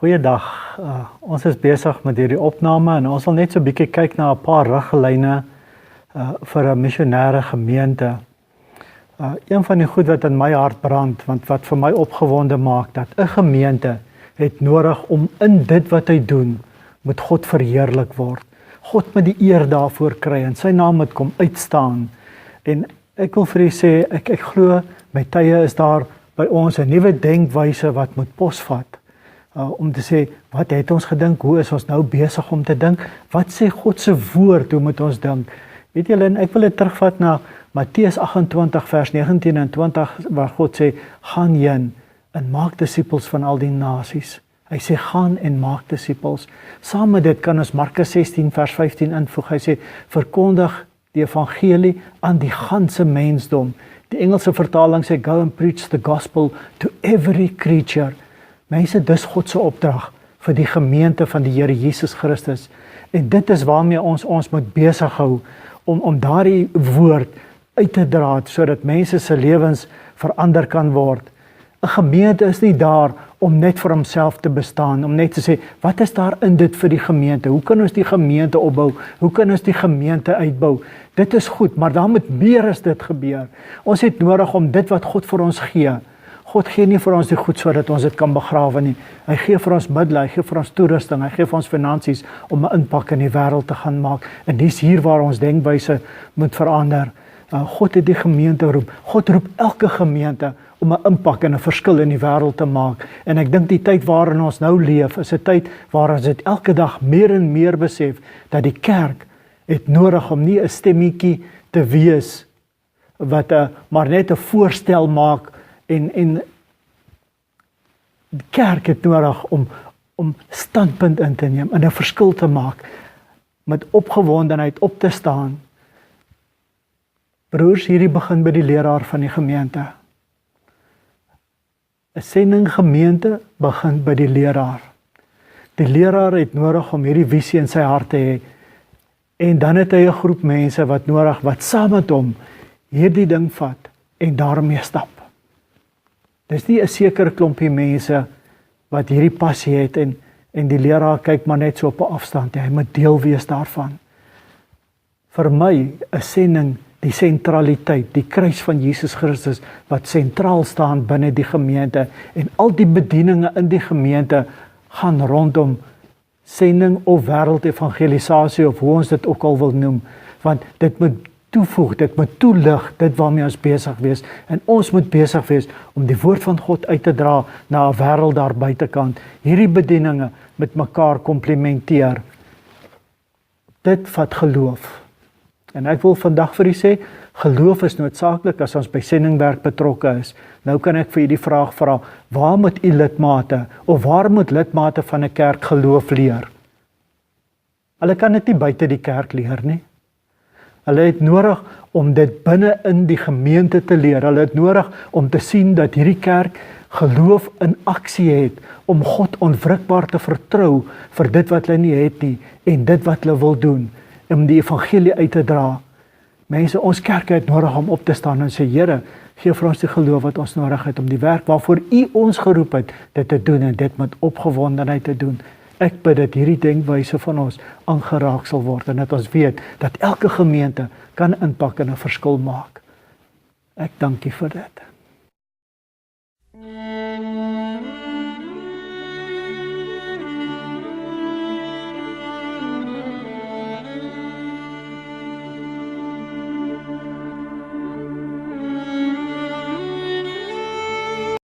Goeiedag. Ons is besig met hierdie opname en ons wil net so 'n bietjie kyk na 'n paar riglyne vir 'n missionêre gemeente. Een van die goed wat in my hart brand, want wat vir my opgewonde maak, dat 'n gemeente het nodig om in dit wat hy doen, moet God verheerlik word. God moet die eer daarvoor kry en sy naam moet kom uitstaan. En ek wil vir u sê, ek glo my tye is daar by ons 'n nuwe denkwyse wat moet posvat. Om te sê, wat het ons gedink, hoe is ons nou besig om te dink, wat sê God se woord, hoe moet ons dink? Weet julle, en ek wil dit terugvat na Matteus 28 vers 19 en 20, waar God sê, gaan heen en maak disippels van al die nasies. Hy sê, gaan en maak disippels. Saam met dit kan ons Markus 16 vers 15 invoeg. Hy sê, verkondig die evangelie aan die ganse mensdom. Die Engelse vertaling sê, go and preach the gospel to every creature. Mense, dis God se opdrag vir die gemeente van die Here Jesus Christus. En dit is waarmee ons moet besig hou, om daardie woord uit te dra, sodat mense se lewens verander kan word. 'n Gemeente is nie daar om net vir homself te bestaan, om net te sê, wat is daar in dit vir die gemeente? Hoe kan ons die gemeente opbou? Hoe kan ons die gemeente uitbou? Dit is goed, maar daar moet meer as dit gebeur. Ons het nodig om dit wat God vir ons gee. God gee nie vir ons die goed sodat ons dit kan begrawe nie. Hy gee vir ons middele, hy gee vir ons toerusting, hy gee vir ons finansies om 'n impak in die wêreld te gaan maak. En dis hier waar ons denkwyse moet verander. God het die gemeente roep. God roep elke gemeente om 'n impak en 'n verskil in die wêreld te maak. En ek dink die tyd waarin ons nou leef, is 'n tyd waar ons dit elke dag meer en meer besef, dat die kerk het nodig om nie 'n stemmetjie te wees, wat maar net 'n voorstel maak, en die kerk het nodig om standpunt in te neem, en 'n verskil te maak, met opgewondenheid op te staan. Broers, hierdie begin by die leraar van die gemeente. 'n Sendinggemeente begin by die leraar. Die leraar het nodig om hierdie visie in sy hart te hê, en dan het hy 'n groep mense wat saam met hom hierdie ding vat en daarmee stap. Dis nie 'n sekere klompie mense wat hierdie passie het en die leraar kyk maar net so op 'n afstand. Hy moet deel wees daarvan. Vir my is sending die sentraliteit, die kruis van Jesus Christus wat sentraal staan binne die gemeente, en al die bedieninge in die gemeente gaan rondom sending of wêreldevangelisasie, of hoe ons dit ook al wil noem, want dit moet toevoeg, dit moet toelig, dit waarmee ons besig wees, en ons moet besig wees om die woord van God uit te dra na 'n wêreld daar buitekant. Hierdie bedieninge met mekaar komplementeer. Dit vat geloof. En ek wil vandag vir u sê, geloof is noodsaaklik as ons by sendingwerk betrokke is. Nou kan ek vir u die vraag vra, waar moet u lidmate, of waar moet lidmate van 'n kerk geloof leer? Hulle kan dit nie buite die kerk leer nie. Hulle het nodig om dit binne in die gemeente te leer. Hulle het nodig om te sien dat hierdie kerk geloof in aksie het, om God onwrikbaar te vertrou vir dit wat hulle nie het nie, en dit wat hulle wil doen, om die evangelie uit te dra. Mense, ons kerk het nodig om op te staan en sê, Here, gee vir ons die geloof wat ons nodig het om die werk waarvoor u ons geroep het, dit te doen, en dit met opgewondenheid te doen. Ek bid dat hierdie denkwyse van ons aangeraak sal word, en dat ons weet dat elke gemeente kan inpak en 'n verskil maak. Ek dank u vir dit.